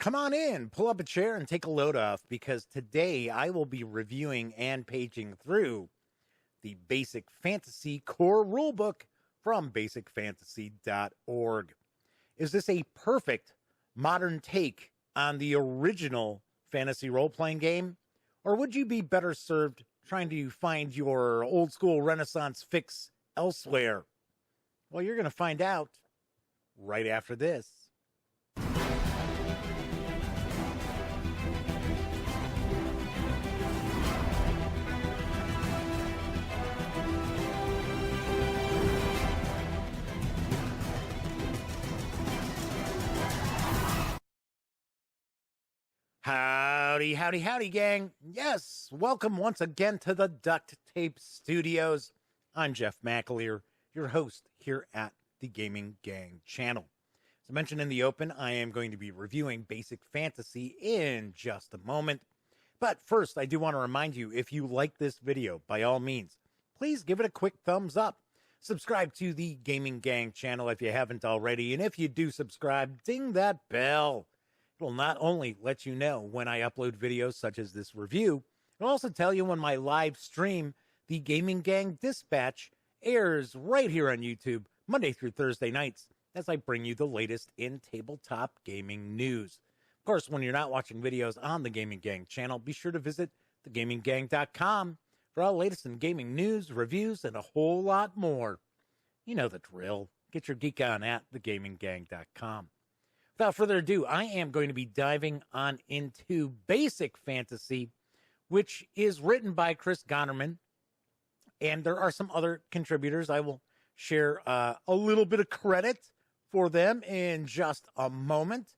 Come on in, pull up a chair, and take a load off, because today I will be reviewing and paging through the Basic Fantasy Core Rulebook from basicfantasy.org. Is this a perfect modern take on the original fantasy role-playing game? Or would you be better served trying to find your old-school Renaissance fix elsewhere? Well, you're going to find out right after this. Howdy, howdy, howdy, gang. Yes, welcome once again to the Duct Tape Studios. I'm Jeff McAleer, your host here at the Gaming Gang channel. As I mentioned in the open, I am going to be reviewing Basic Fantasy in just a moment. But first, I do want to remind you, if you like this video, by all means, please give it a quick thumbs up. Subscribe to the Gaming Gang channel if you haven't already. And if you do subscribe, ding that bell. It will not only let you know when I upload videos such as this review, it'll also tell you when my live stream, the Gaming Gang Dispatch, airs right here on YouTube, Monday through Thursday nights, as I bring you the latest in tabletop gaming news. Of course, when you're not watching videos on the Gaming Gang channel, be sure to visit thegaminggang.com for all the latest in gaming news, reviews, and a whole lot more. You know the drill. Get your geek on at thegaminggang.com. Without further ado, I am going to be diving on into Basic Fantasy, which is written by Chris Gonnerman, and there are some other contributors. I will share a little bit of credit for them in just a moment.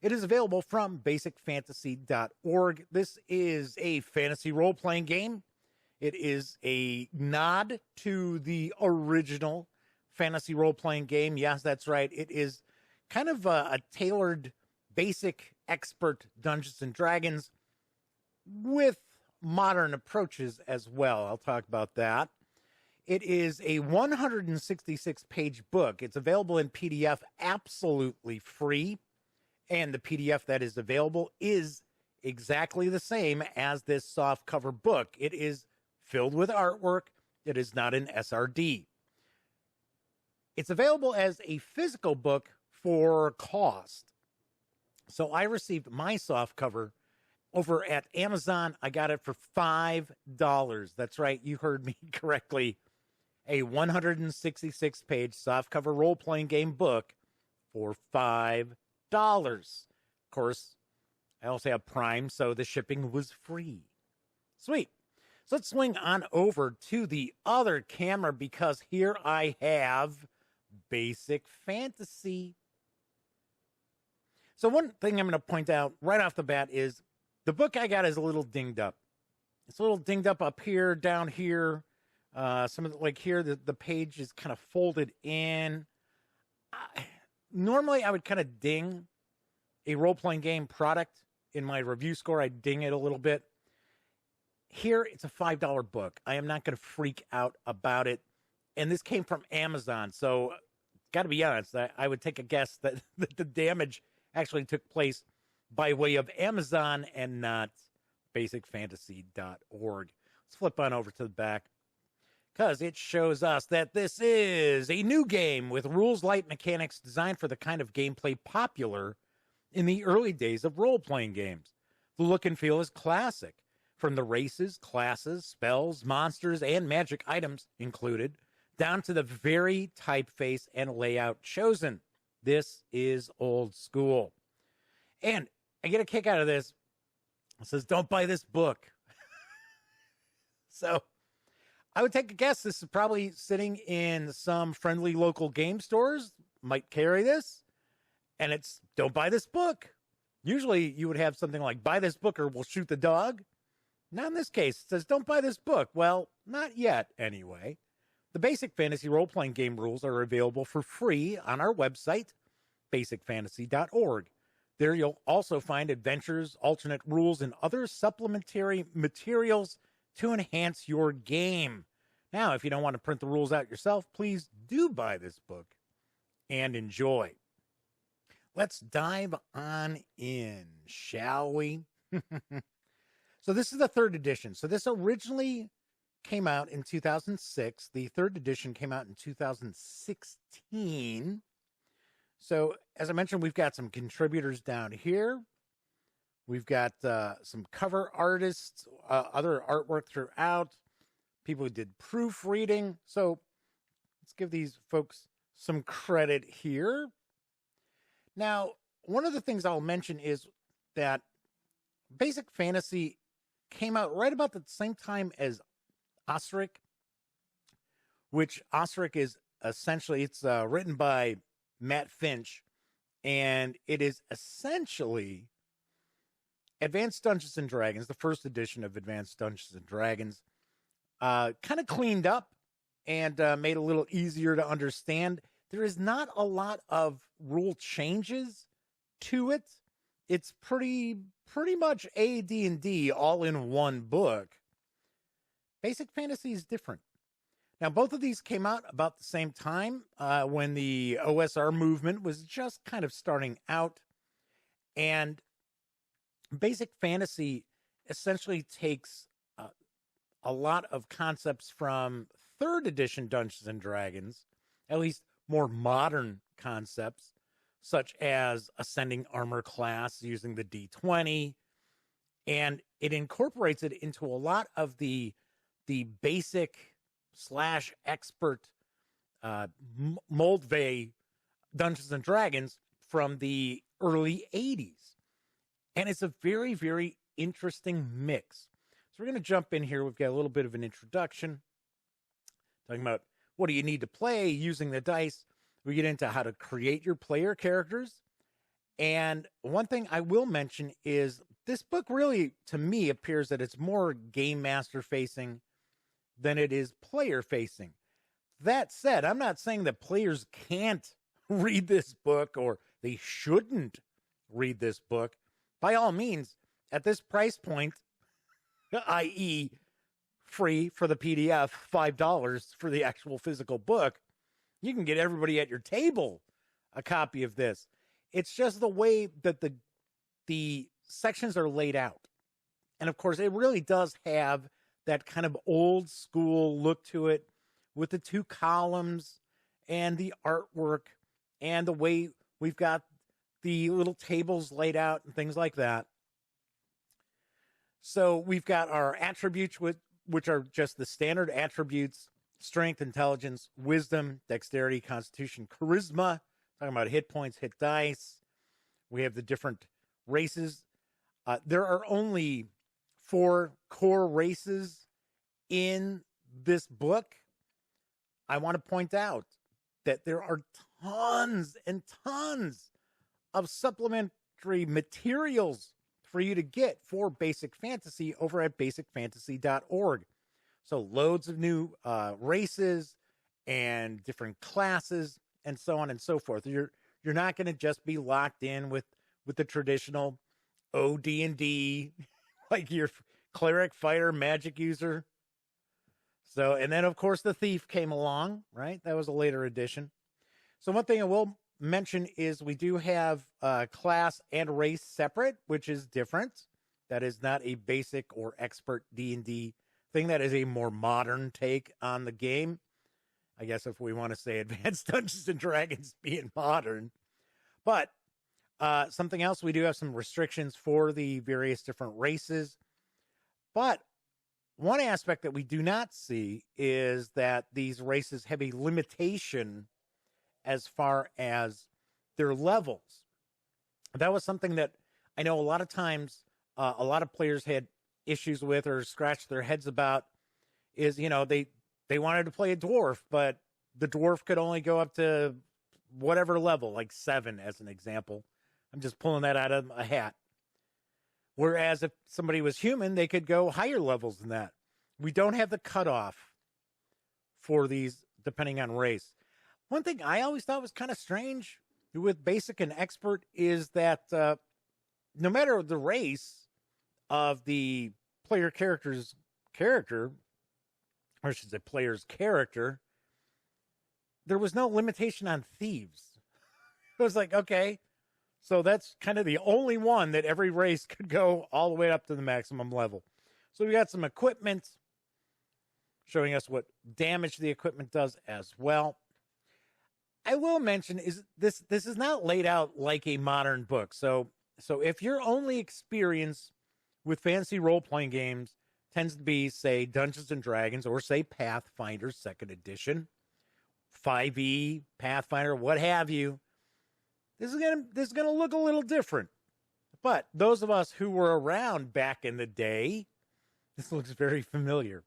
It is available from basicfantasy.org. This is a fantasy role-playing game. It is a nod to the original fantasy role-playing game. Yes, that's right. It is kind of a tailored, basic, expert Dungeons and Dragons with modern approaches as well. I'll talk about that. It is a 166-page book. It's available in PDF, absolutely free. And the PDF that is available is exactly the same as this softcover book. It is filled with artwork. It is not an SRD. It's available as a physical book for cost. So I received my softcover over at Amazon. I got it for $5. That's right, you heard me correctly. A 166-page softcover role-playing game book for $5. Of course, I also have Prime, so the shipping was free. Sweet. So let's swing on over to the other camera, because here I have Basic Fantasy. So one thing I'm going to point out right off the bat is the book I got is a little dinged up. It's a little dinged up here, down here. Some of the, like here, the page is kind of folded in. Normally, I would kind of ding a role-playing game product in my review score. I'd ding it a little bit. Here, it's a $5 book. I am not going to freak out about it. And this came from Amazon. So, got to be honest, I would take a guess that the damage actually took place by way of Amazon and not basicfantasy.org. Let's flip on over to the back, because it shows us that this is a new game with rules-light mechanics designed for the kind of gameplay popular in the early days of role-playing games. The look and feel is classic, from the races, classes, spells, monsters, and magic items included, down to the very typeface and layout chosen. This is old school. And I get a kick out of this. It says, don't buy this book. So I would take a guess this is probably sitting in some friendly local game stores, might carry this, and it's, don't buy this book. Usually you would have something like, buy this book or we'll shoot the dog. Now in this case, it says, don't buy this book. Well, not yet anyway. The Basic Fantasy role-playing game rules are available for free on our website, basicfantasy.org. There you'll also find adventures, alternate rules, and other supplementary materials to enhance your game. Now, if you don't want to print the rules out yourself, please do buy this book and enjoy. let's dive on in, shall we? So this is the third edition. So this originally came out in 2006. The third edition came out in 2016. So as I mentioned, we've got some contributors down here. We've got some cover artists, other artwork throughout, people who did proofreading. So let's give these folks some credit here. Now, one of the things I'll mention is that Basic Fantasy came out right about the same time as Osric, which Osric is essentially, it's written by Matt Finch, and it is essentially Advanced Dungeons and Dragons, the first edition of Advanced Dungeons and Dragons, kind of cleaned up and made a little easier to understand. There is not a lot of rule changes to it. It's pretty much AD&D all in one book. Basic Fantasy is different. Now, both of these came out about the same time when the OSR movement was just kind of starting out. And Basic Fantasy essentially takes a lot of concepts from third edition Dungeons and Dragons, at least more modern concepts, such as ascending armor class using the D20, and it incorporates it into a lot of the basic / expert Moldvay Dungeons and Dragons from the early 80s. And it's a very, very interesting mix. So we're going to jump in here. We've got a little bit of an introduction, talking about what do you need to play using the dice. We get into how to create your player characters. And one thing I will mention is this book really, to me, appears that it's more game master facing than it is player facing. That said, I'm not saying that players can't read this book or they shouldn't read this book. By all means, at this price point, i.e. free for the PDF, $5 for the actual physical book, you can get everybody at your table a copy of this. It's just the way that the sections are laid out. And of course, it really does have that kind of old school look to it with the two columns and the artwork and the way we've got the little tables laid out and things like that. So we've got our attributes, which are just the standard attributes: strength, intelligence, wisdom, dexterity, constitution, charisma. Talking about hit points, hit dice. We have the different races. There are only 4 core races in this book. I want to point out that there are tons and tons of supplementary materials for you to get for Basic Fantasy over at basicfantasy.org. So loads of new races and different classes and so on and so forth. You're not going to just be locked in with the traditional OD&D, like your cleric, fighter, magic user. So, and then of course the thief came along, right? That was a later edition. So one thing I will mention is we do have class and race separate, which is different. That is not a basic or expert D&D thing. That is a more modern take on the game. I guess if we want to say Advanced Dungeons and Dragons being modern. But something else, we do have some restrictions for the various different races. But one aspect that we do not see is that these races have a limitation as far as their levels. That was something that I know a lot of times a lot of players had issues with or scratched their heads about is, you know, they wanted to play a dwarf, but the dwarf could only go up to whatever level, like 7 as an example. I'm just pulling that out of a hat. Whereas if somebody was human, they could go higher levels than that. We don't have the cutoff for these depending on race. One thing I always thought was kind of strange with basic and expert is that no matter the race of the player character's character, or I should say player's character, there was no limitation on thieves. It was like, okay, So that's kind of the only one that every race could go all the way up to the maximum level. So we got some equipment showing us what damage the equipment does as well. I will mention is this is not laid out like a modern book. So if your only experience with fantasy role-playing games tends to be, say, Dungeons and Dragons or, say, Pathfinder 2nd Edition, 5e, Pathfinder, what have you, this is gonna look a little different. But those of us who were around back in the day, this looks very familiar.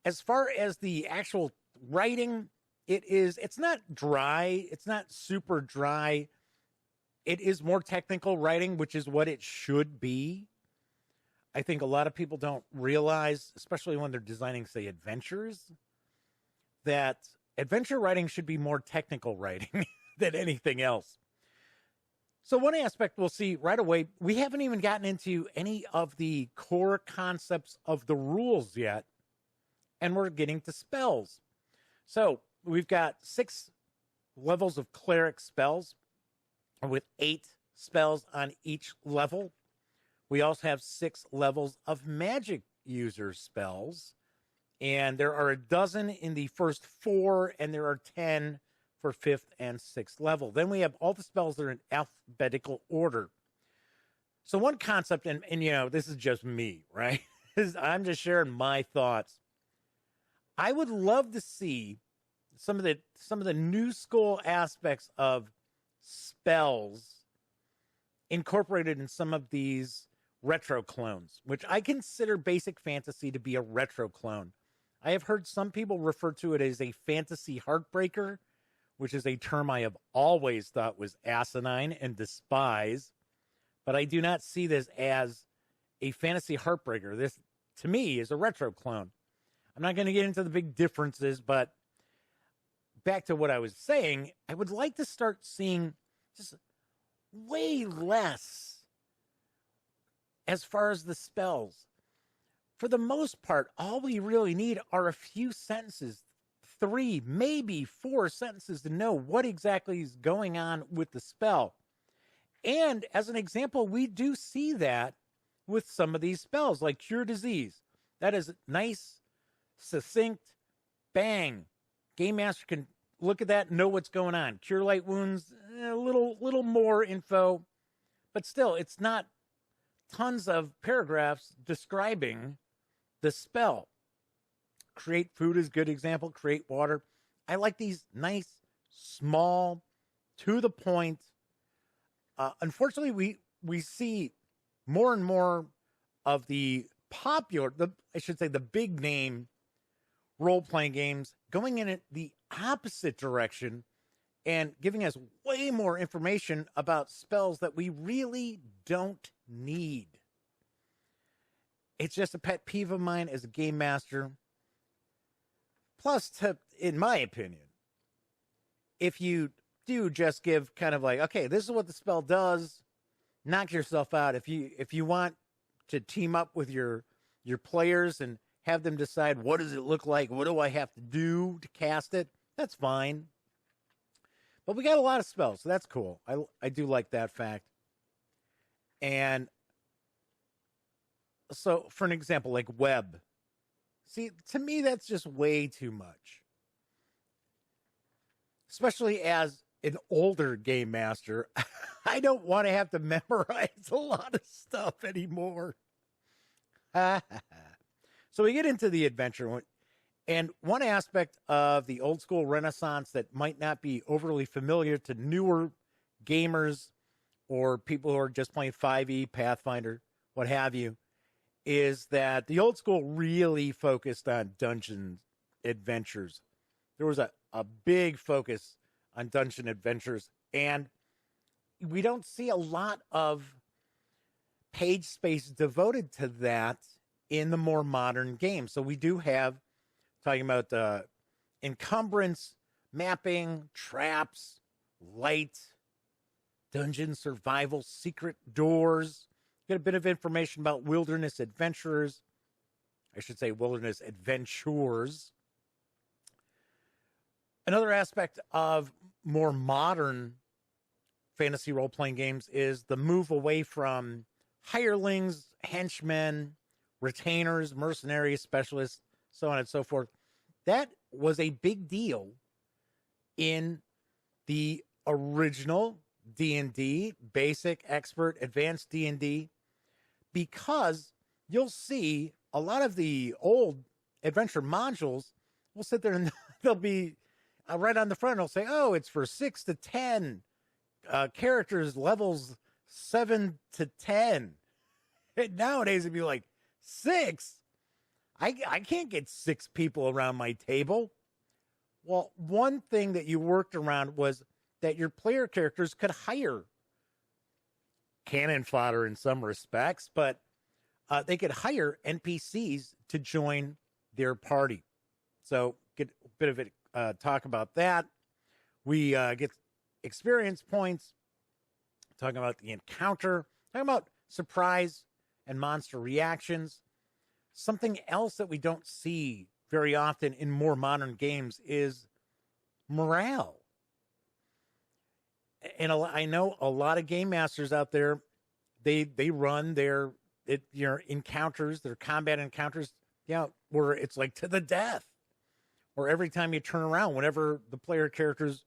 As far as the actual writing, it's not dry. It's not super dry. It is more technical writing, which is what it should be. I think a lot of people don't realize, especially when they're designing, say, adventures, that adventure writing should be more technical writing than anything else. So one aspect we'll see right away, we haven't even gotten into any of the core concepts of the rules yet, and we're getting to spells. So we've got 6 levels of cleric spells with 8 spells on each level. We also have 6 levels of magic user spells, and there are a dozen in the first 4, and there are 10 for 5th and 6th level. Then we have all the spells that are in alphabetical order. So one concept, and you know, this is just me, right? I'm just sharing my thoughts. I would love to see some of the new school aspects of spells incorporated in some of these retro clones, which I consider basic fantasy to be a retro clone. I have heard some people refer to it as a fantasy heartbreaker, which is a term I have always thought was asinine and despise, but I do not see this as a fantasy heartbreaker. This, to me, is a retro clone. I'm not going to get into the big differences, but back to what I was saying, I would like to start seeing just way less as far as the spells. For the most part, all we really need are a few sentences, 3, maybe 4 sentences to know what exactly is going on with the spell. And as an example, we do see that with some of these spells, like Cure Disease. That is nice, succinct, bang. Game Master can look at that and know what's going on. Cure Light Wounds, a little more info, but still, it's not tons of paragraphs describing the spell. Create Food is a good example. Create Water. I like these nice, small, to the point. Unfortunately, we see more and more of the popular, the big name role-playing games going in the opposite direction and giving us way more information about spells that we really don't need. It's just a pet peeve of mine as a game master. Plus, in my opinion, if you do just give kind of like, okay, this is what the spell does, knock yourself out. If you want to team up with your players and have them decide, what does it look like? What do I have to do to cast it? That's fine. But we got a lot of spells, so that's cool. I do like that fact. And so, for an example, like web. See, to me, that's just way too much. Especially as an older game master, I don't want to have to memorize a lot of stuff anymore. So we get into the adventure. And one aspect of the old school Renaissance that might not be overly familiar to newer gamers or people who are just playing 5e, Pathfinder, what have you, is that the old school really focused on dungeon adventures. There was a big focus on dungeon adventures, and we don't see a lot of page space devoted to that in the more modern games. So we do have, talking about encumbrance, mapping, traps, light, dungeon survival, secret doors. Get a bit of information about wilderness adventurers. I should say wilderness adventures. Another aspect of more modern fantasy role-playing games is the move away from hirelings, henchmen, retainers, mercenaries, specialists, so on and so forth. That was a big deal in the original D&D, basic, expert, advanced D&D, because you'll see a lot of the old adventure modules will sit there and they'll be right on the front. It'll say, oh, it's for 6 to 10 characters, levels 7 to 10. And nowadays it'd be like 6. I can't get 6 people around my table. Well, one thing that you worked around was that your player characters could hire cannon fodder in some respects, but they could hire NPCs to join their party. So get a bit of it, talk about that. We get experience points, talking about the encounter, talking about surprise and monster reactions. Something else that we don't see very often in more modern games is morale. And I know a lot of game masters out there, they run their encounters, their combat encounters, where it's like to the death. Or every time you turn around, whenever the player characters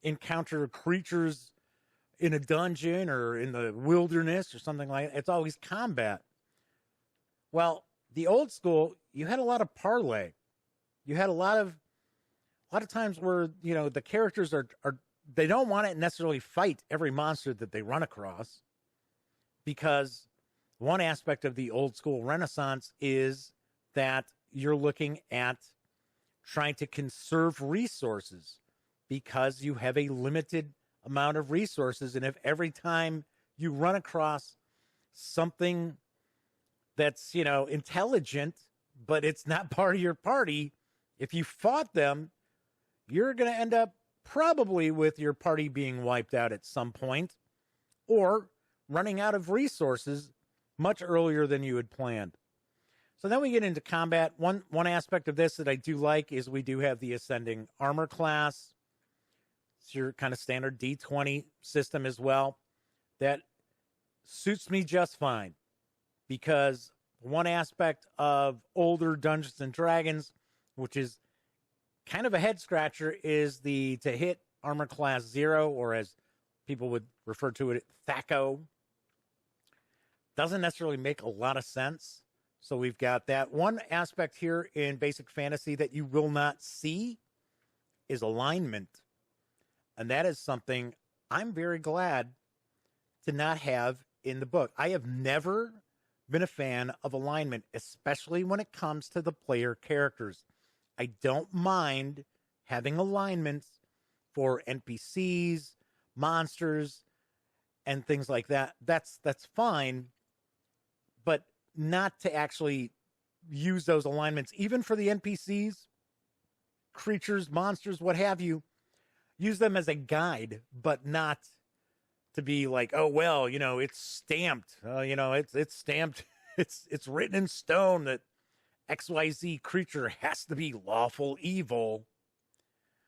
encounter creatures in a dungeon or in the wilderness or something like that, it's always combat. Well, the old school, you had a lot of parlay. You had a lot of times where, the characters are they don't want to necessarily fight every monster that they run across, because one aspect of the old school Renaissance is that you're looking at trying to conserve resources because you have a limited amount of resources. And if every time you run across something that's, intelligent, but it's not part of your party, if you fought them, you're going to end up probably with your party being wiped out at some point or running out of resources much earlier than you had planned. So then we get into combat. One aspect of this that I do like is we do have the ascending armor class. It's your kind of standard D20 system as well. That suits me just fine, because one aspect of older Dungeons and Dragons, which is kind of a head scratcher, is to hit armor class 0, or as people would refer to it, THACO. Doesn't necessarily make a lot of sense. So we've got that. One aspect here in basic fantasy that you will not see is alignment. And that is something I'm very glad to not have in the book. I have never been a fan of alignment, especially when it comes to the player characters. I don't mind having alignments for NPCs, monsters, and things like that. That's fine, but not to actually use those alignments, even for the NPCs, creatures, monsters, what have you. Use them as a guide, but not to be like, oh, well, it's stamped. It's stamped. It's written in stone that XYZ creature has to be lawful evil.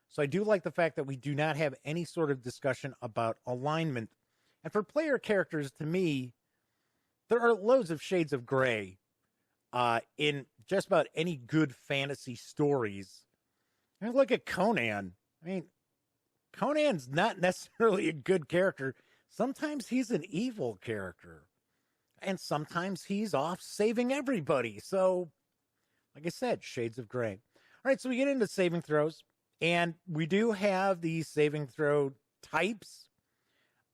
So I do like the fact that we do not have any sort of discussion about alignment. And for player characters, to me, there are loads of shades of gray in just about any good fantasy stories. I mean, look at Conan. I mean, Conan's not necessarily a good character. Sometimes he's an evil character. And sometimes he's off saving everybody. So, like I said, shades of gray. All right, so we get into saving throws. And we do have the saving throw types.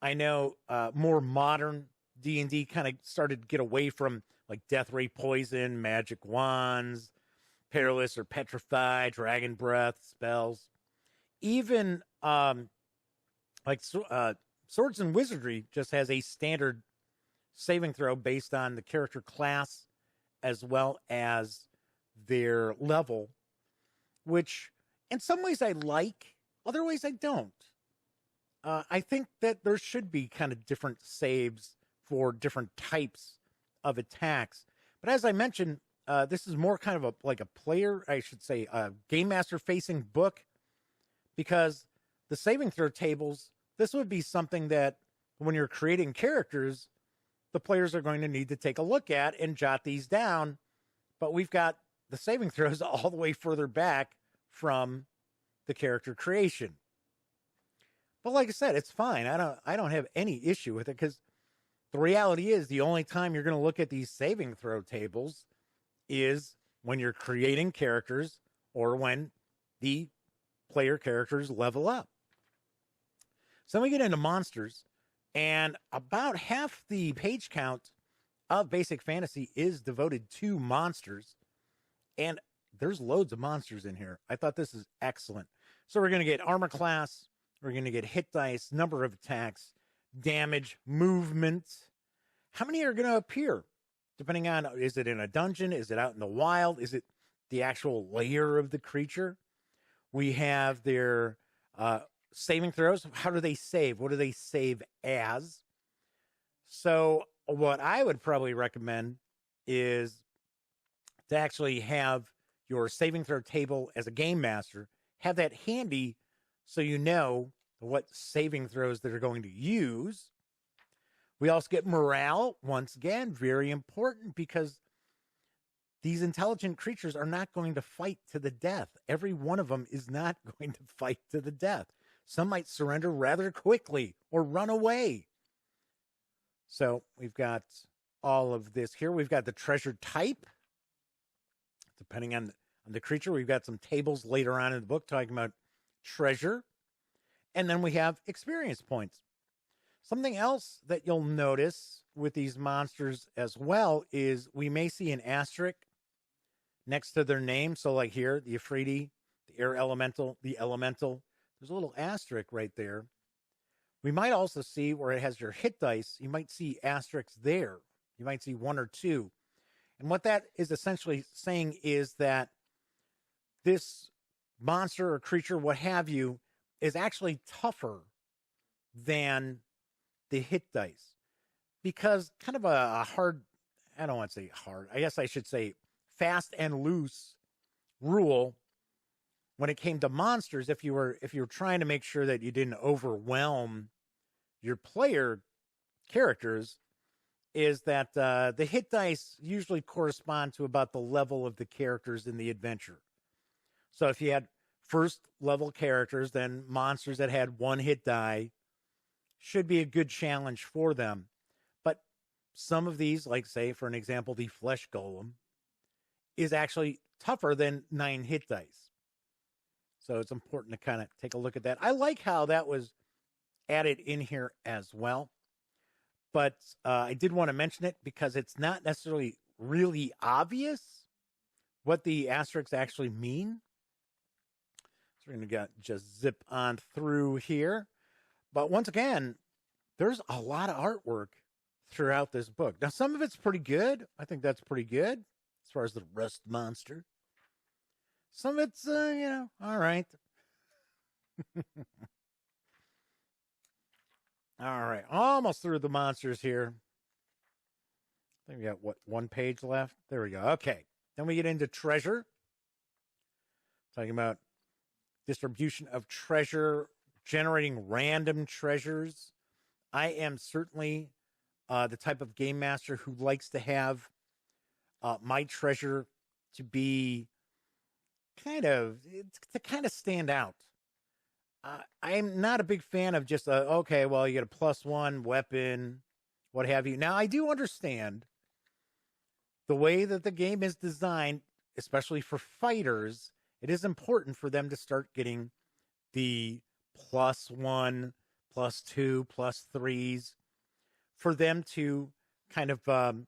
I know more modern D&D kind of started to get away from like death ray poison, magic wands, perilous or petrified, dragon breath spells. Even Swords and Wizardry just has a standard saving throw based on the character class as well as their level, which in some ways I like, other ways I don't. I think that there should be kind of different saves for different types of attacks. But as I mentioned, this is more kind of a player, I should say, a game master facing book, because the saving throw tables, this would be something that When you're creating characters, the players are going to need to take a look at and jot these down. But we've got the saving throws all the way further back from the character creation. But like I said, it's fine. I don't have any issue with it, because the reality is the only time you're going to look at these saving throw tables is when you're creating characters or when the player characters level up. So we get into monsters, and about half the page count of Basic Fantasy is devoted to monsters, and there's loads of monsters in here. I thought this is excellent. So we're going to get armor class, we're going to get hit dice, number of attacks, damage, movement. How many are going to appear? Depending on, is it in a dungeon? Is it out in the wild? Is it the actual lair of the creature? We have their saving throws. How do they save? What do they save as? So what I would probably recommend is to actually have your saving throw table as a game master, have that handy so you know what saving throws that are going to use. We also get morale. Once again, very important, because these intelligent creatures are not going to fight to the death. Every one of them is not going to fight to the death. Some might surrender rather quickly or run away. So we've got all of this here. We've got the treasure type. Depending on the creature, we've got some tables later on in the book talking about treasure. And then we have experience points. Something else that you'll notice with these monsters as well is we may see an asterisk next to their name. So like here, the Ifriti, the air elemental, the elemental, there's a little asterisk right there. We might also see where it has your hit dice. You might see asterisks there. You might see 1 or 2. And what that is essentially saying is that this monster or creature, what have you, is actually tougher than the hit dice, because kind of a hard, I don't want to say hard, I guess I should say fast and loose rule when it came to monsters. If you were trying to make sure that you didn't overwhelm your player characters, is that the hit dice usually correspond to about the level of the characters in the adventure. So if you had first level characters, then monsters that had 1 hit die should be a good challenge for them. But some of these, like say, for an example, the flesh golem is actually tougher than 9 hit dice. So it's important to kind of take a look at that. I like how that was added in here as well. But I did want to mention it because it's not necessarily really obvious what the asterisks actually mean. So we're going to just zip on through here. But once again, there's a lot of artwork throughout this book. Now, some of it's pretty good. I think that's pretty good as far as the rust monster. Some of it's, all right. All right. Almost through the monsters here. I think we got, 1 page left? There we go. Okay. Then we get into treasure. Talking about distribution of treasure, generating random treasures. I am certainly the type of game master who likes to have my treasure to be to stand out. I'm not a big fan of just, okay, well, you get a +1 weapon, what have you. Now, I do understand the way that the game is designed, especially for fighters. It is important for them to start getting the +1, +2, +3s, for them to kind of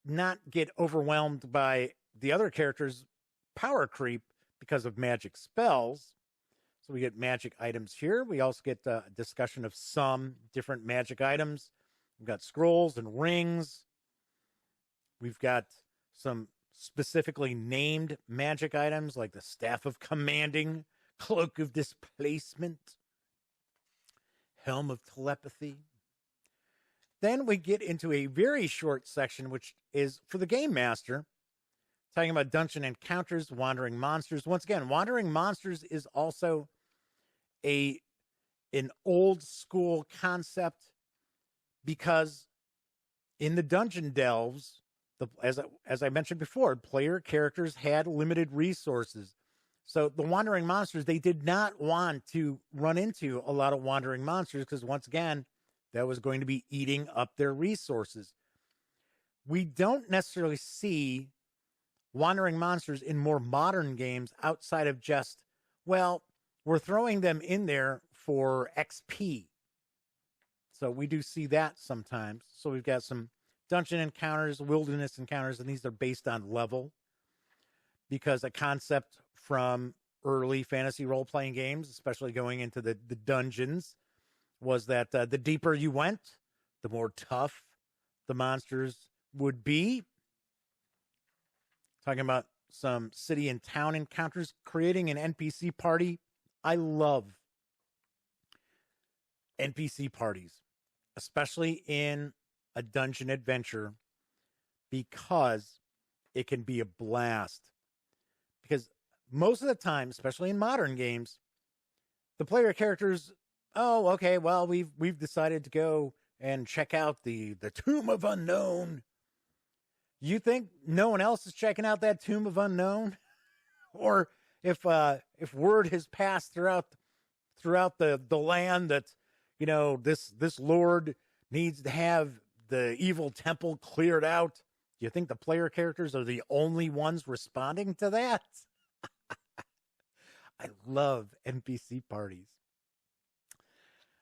not get overwhelmed by the other characters' power creep because of magic spells. So we get magic items here. We also get a discussion of some different magic items. We've got scrolls and rings. We've got some specifically named magic items like the Staff of Commanding, Cloak of Displacement, Helm of Telepathy. Then we get into a very short section, which is for the Game Master, talking about dungeon encounters, wandering monsters. Once again, wandering monsters is also a an old school concept because in the dungeon delves, as I mentioned before, player characters had limited resources. So the wandering monsters, they did not want to run into a lot of wandering monsters because once again, that was going to be eating up their resources. We don't necessarily see wandering monsters in more modern games outside of just, well, we're throwing them in there for XP. So we do see that sometimes. So we've got some dungeon encounters, wilderness encounters, and these are based on level because a concept from early fantasy role-playing games, especially going into the dungeons, was that the deeper you went, the more tough the monsters would be. Talking about some city and town encounters, creating an NPC party. I love NPC parties, especially in a dungeon adventure, because it can be a blast. Because most of the time, especially in modern games, the player characters, oh, okay, well, we've decided to go and check out the Tomb of Unknown. You think no one else is checking out that Tomb of Unknown? Or if word has passed throughout the land that, you know, this lord needs to have the evil temple cleared out, do you think the player characters are the only ones responding to that? I love NPC parties.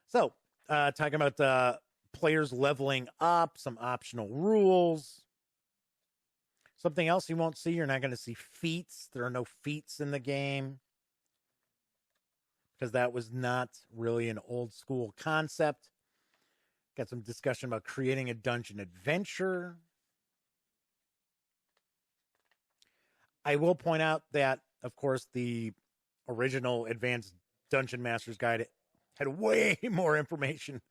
So, talking about players leveling up, some optional rules. Something else you won't see, you're not going to see feats. There are no feats in the game because that was not really an old school concept. Got some discussion about creating a dungeon adventure. I will point out that, of course, the original Advanced Dungeon Master's Guide had way more information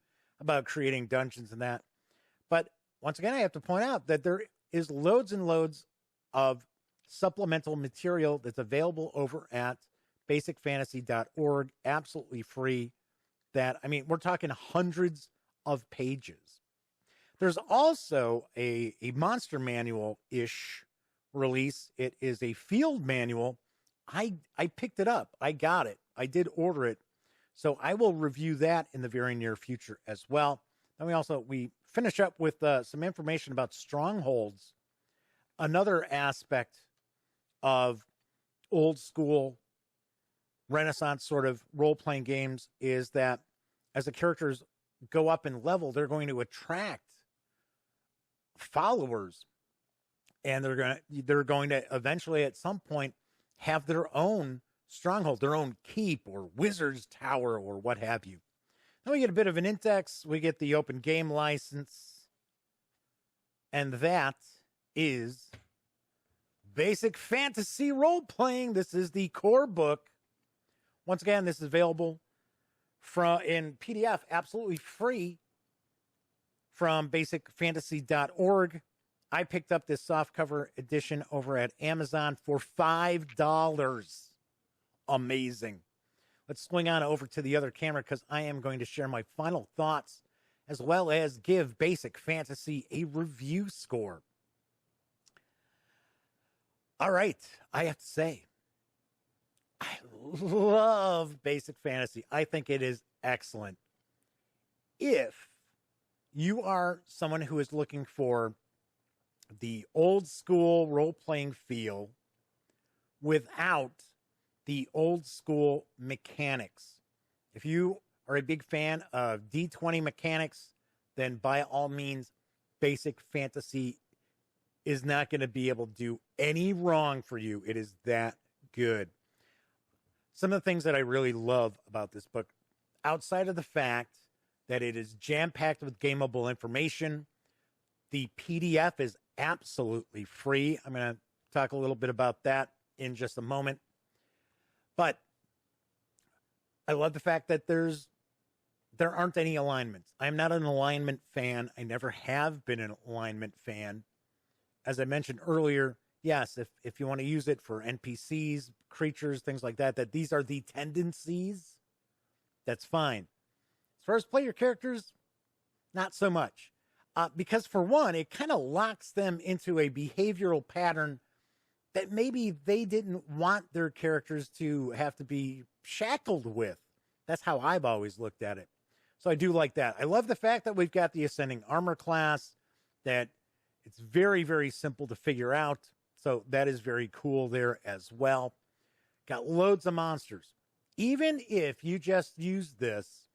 about creating dungeons than that. But once again, I have to point out that there is loads and loads of supplemental material that's available over at basicfantasy.org, absolutely free. That, I mean, we're talking hundreds of pages. There's also a monster manual-ish release. It is a field manual. I picked it up. I got it. I did order it. So I will review that in the very near future as well. Then we finish up with some information about strongholds. Another aspect of old school Renaissance sort of role-playing games is that as the characters go up in level, they're going to attract followers, and they're going to eventually at some point have their own stronghold, their own keep or wizard's tower or what have you. Then we get a bit of an index. We get the open game license, and that is Basic Fantasy Role-Playing. This is the core book. Once again, this is available in PDF, absolutely free, from basicfantasy.org. I picked up this softcover edition over at Amazon for $5. Amazing. Let's swing on over to the other camera because I am going to share my final thoughts as well as give Basic Fantasy a review score. All right, I have to say, I love Basic Fantasy. I think it is excellent. If you are someone who is looking for the old school role-playing feel without the old school mechanics, if you are a big fan of D20 mechanics, then by all means, Basic Fantasy is not going to be able to do any wrong for you. It is that good. Some of the things that I really love about this book, outside of the fact that it is jam-packed with gameable information, the PDF is absolutely free. I'm going to talk a little bit about that in just a moment. But I love the fact that there aren't any alignments. I'm not an alignment fan. I never have been an alignment fan. As I mentioned earlier, yes, if you want to use it for NPCs, creatures, things like that, that these are the tendencies, that's fine. As far as player characters, not so much. Because for one, it kind of locks them into a behavioral pattern that maybe they didn't want their characters to have to be shackled with. That's how I've always looked at it. So I do like that. I love the fact that we've got the ascending armor class, that it's very, very simple to figure out. So that is very cool there as well. Got loads of monsters. Even if you just use this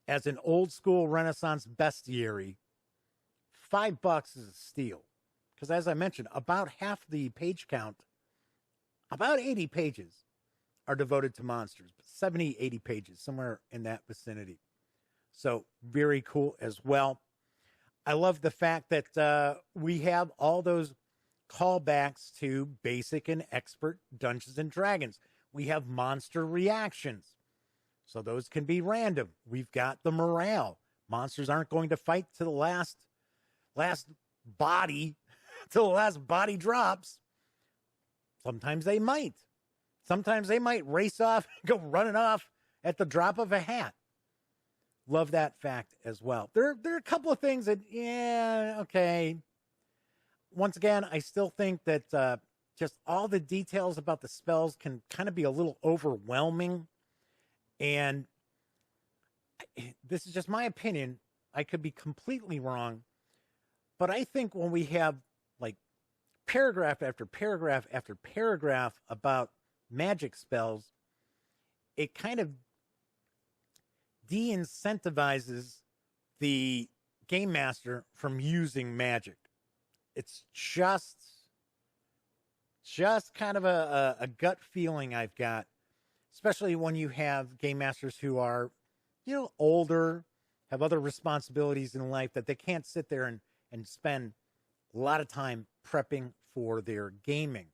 as an old school Renaissance bestiary, $5 is a steal. Because as I mentioned, about half the page count, about 80 pages, are devoted to monsters. 70, 80 pages, somewhere in that vicinity. So very cool as well. I love the fact that we have all those callbacks to basic and expert Dungeons and Dragons. We have monster reactions. So those can be random. We've got the morale. Monsters aren't going to fight to the last body, till the last body drops. Sometimes they might. Sometimes they might race off, go running off at the drop of a hat. Love that fact as well. There are a couple of things that, yeah, okay. Once again, I still think that just all the details about the spells can kind of be a little overwhelming. And this is just my opinion. I could be completely wrong. But I think when we have like paragraph after paragraph after paragraph about magic spells, it kind of de-incentivizes the game master from using magic. It's just kind of a gut feeling I've got, especially when you have game masters who are, older, have other responsibilities in life that they can't sit there and spend a lot of time prepping for their gaming.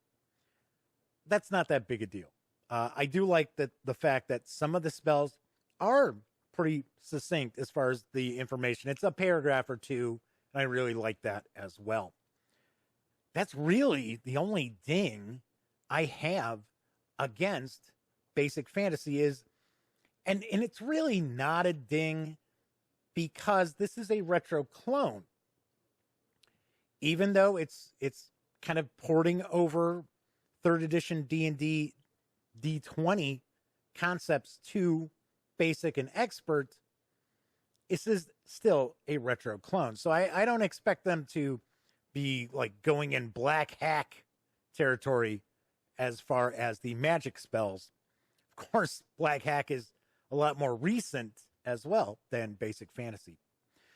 That's not that big a deal. I do like the fact that some of the spells are pretty succinct as far as the information. It's a paragraph or two, and I really like that as well. That's really the only ding I have against basic fantasy is, and it's really not a ding because this is a retro clone. Even though it's kind of porting over 3rd edition D&D D20 concepts to basic and expert, this is still a retro clone. So I don't expect them to be like going in black hack territory as far as the magic spells. Of course, black hack is a lot more recent as well than basic fantasy.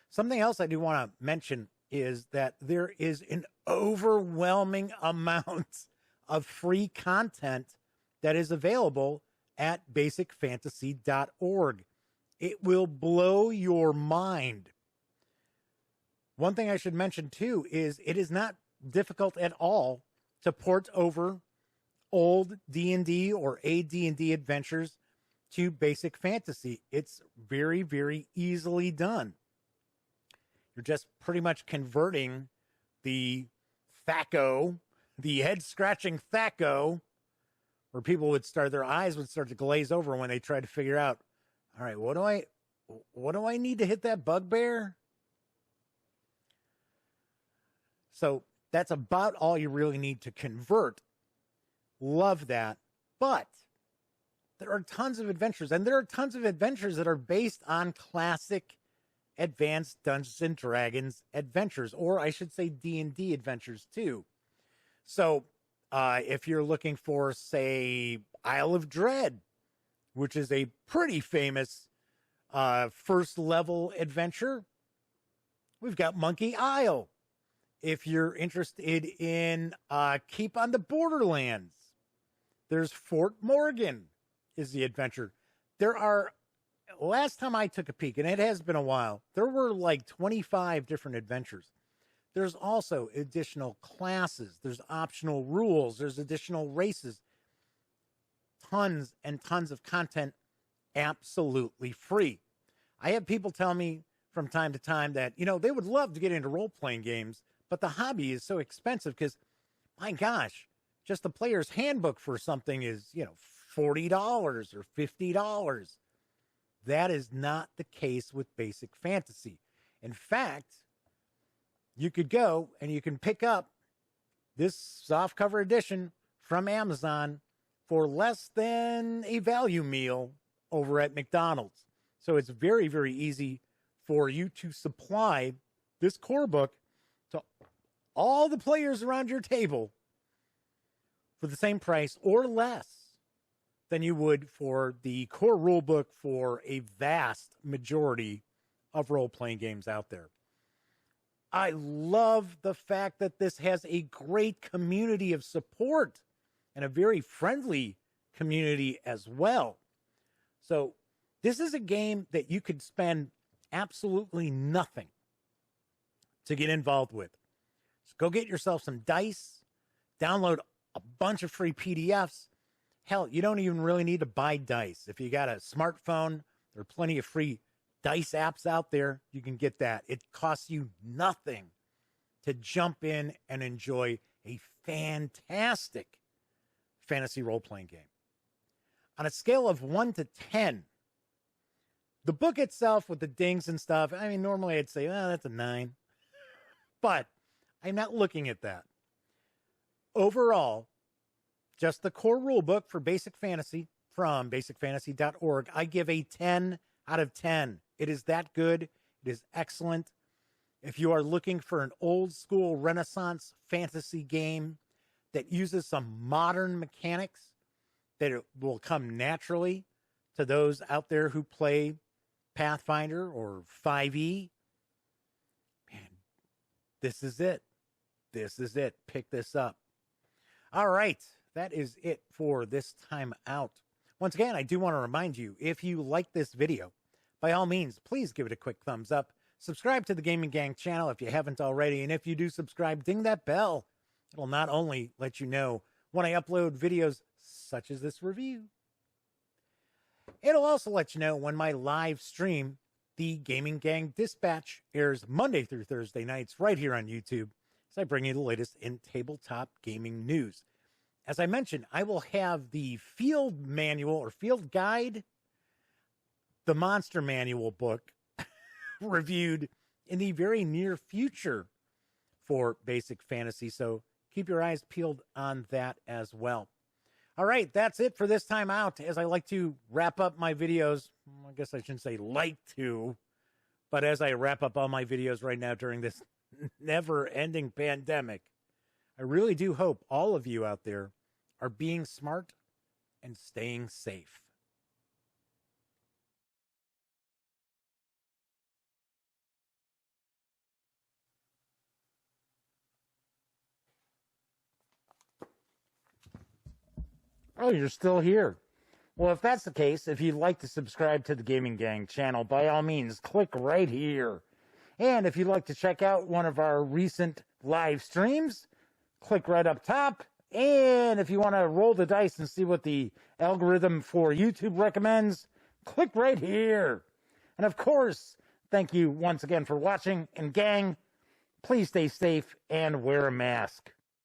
Something else I do want to mention is that there is an overwhelming amount of free content that is available at basicfantasy.org. It will blow your mind. One thing I should mention too is it is not difficult at all to port over old D&D or AD&D adventures to basic fantasy. It's very, very easily done. You're just pretty much converting the THAC0, the head-scratching THAC0, where their eyes would start to glaze over when they try to figure out, all right, what do I need to hit that bugbear? So that's about all you really need to convert. Love that. But there are tons of adventures, and there are tons of adventures that are based on classic advanced Dungeons and Dragons adventures, or I should say D&D adventures too. So if you're looking for, say, Isle of Dread, which is a pretty famous first level adventure, we've got Monkey Isle. If you're interested in Keep on the Borderlands, there's Fort Morgan is the adventure. Last time I took a peek, and it has been a while, there were like 25 different adventures. There's also additional classes. There's optional rules. There's additional races. Tons and tons of content absolutely free. I have people tell me from time to time that, they would love to get into role-playing games, but the hobby is so expensive because, my gosh, just the player's handbook for something is, $40 or $50. That is not the case with Basic Fantasy. In fact, you could go and you can pick up this softcover edition from Amazon for less than a value meal over at McDonald's. So it's very, very easy for you to supply this core book to all the players around your table for the same price or less than you would for the core rule book for a vast majority of role-playing games out there. I love the fact that this has a great community of support and a very friendly community as well. So this is a game that you could spend absolutely nothing to get involved with. So go get yourself some dice, download a bunch of free PDFs. Hell, you don't even really need to buy dice. If you got a smartphone, there are plenty of free dice apps out there. You can get that. It costs you nothing to jump in and enjoy a fantastic fantasy role-playing game. On a scale of 1 to 10, the book itself with the dings and stuff, I mean, normally I'd say, oh, that's a 9. But I'm not looking at that. Overall, just the core rule book for Basic Fantasy from basicfantasy.org, I give a 10 out of 10. It is that good. It is excellent. If you are looking for an old school Renaissance fantasy game that uses some modern mechanics that it will come naturally to those out there who play Pathfinder or 5e, man, this is it. This is it. Pick this up. All right. That is it for this time out. Once again, I do want to remind you, if you like this video, by all means, please give it a quick thumbs up. Subscribe to the Gaming Gang channel if you haven't already. And if you do subscribe, ding that bell. It'll not only let you know when I upload videos such as this review, it'll also let you know when my live stream, the Gaming Gang Dispatch, airs Monday through Thursday nights right here on YouTube as I bring you the latest in tabletop gaming news. As I mentioned, I will have the field manual or field guide, the monster manual book, reviewed in the very near future for Basic Fantasy. So keep your eyes peeled on that as well. All right, that's it for this time out. As I like to wrap up my videos, I guess I shouldn't say like to, but as I wrap up all my videos right now during this never-ending pandemic, I really do hope all of you out there are being smart and staying safe. Oh, you're still here. Well, if that's the case, if you'd like to subscribe to the Gaming Gang channel, by all means, click right here. And if you'd like to check out one of our recent live streams, click right up top. And if you want to roll the dice and see what the algorithm for YouTube recommends, click right here. And of course, thank you once again for watching. And gang, please stay safe and wear a mask.